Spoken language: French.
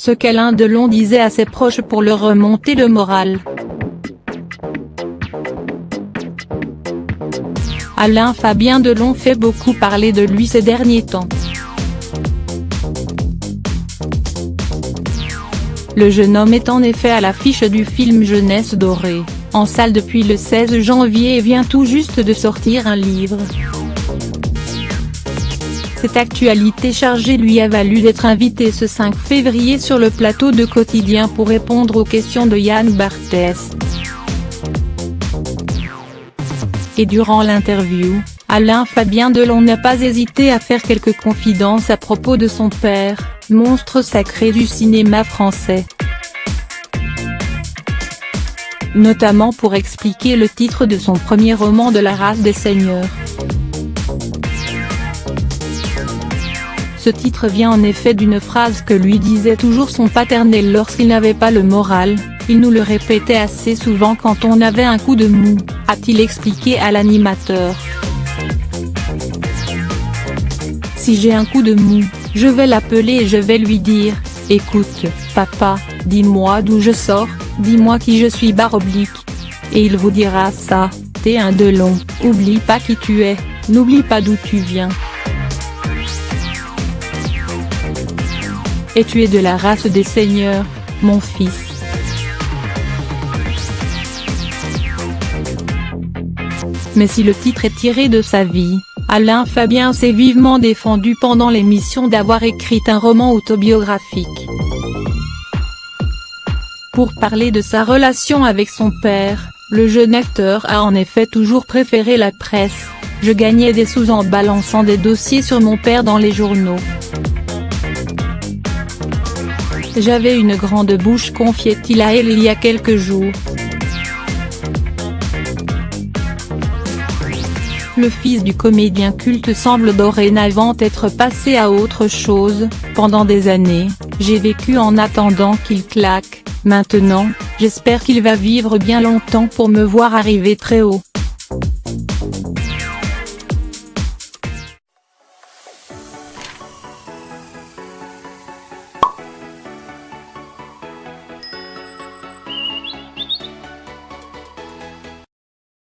ce qu'Alain Delon disait à ses proches pour leur remonter le moral. Alain Fabien Delon fait beaucoup parler de lui ces derniers temps. Le jeune homme est en effet à l'affiche du film Jeunesse dorée, en salle depuis le 16 janvier et vient tout juste de sortir un livre. Cette actualité chargée lui a valu d'être invité ce 5 février sur le plateau de Quotidien pour répondre aux questions de Yann Barthès. Et durant l'interview, Alain Fabien Delon n'a pas hésité à faire quelques confidences à propos de son père, monstre sacré du cinéma français. Notamment pour expliquer le titre de son premier roman de la race des seigneurs. Ce titre vient en effet d'une phrase que lui disait toujours son paternel lorsqu'il n'avait pas le moral, il nous le répétait assez souvent quand on avait un coup de mou, a-t-il expliqué à l'animateur. Si j'ai un coup de mou, je vais l'appeler et je vais lui dire, écoute, papa, dis-moi d'où je sors, dis-moi qui je suis /. Et il vous dira ça, t'es un Delon, oublie pas qui tu es, n'oublie pas d'où tu viens. Et tu es de la race des seigneurs, mon fils. Mais si le titre est tiré de sa vie, Alain Fabien s'est vivement défendu pendant l'émission d'avoir écrit un roman autobiographique. Pour parler de sa relation avec son père, le jeune acteur a en effet toujours préféré la presse. Je gagnais des sous en balançant des dossiers sur mon père dans les journaux. J'avais une grande bouche, confiait-il à Elle il y a quelques jours. Le fils du comédien culte semble dorénavant être passé à autre chose. Pendant des années, j'ai vécu en attendant qu'il claque, maintenant, j'espère qu'il va vivre bien longtemps pour me voir arriver très haut.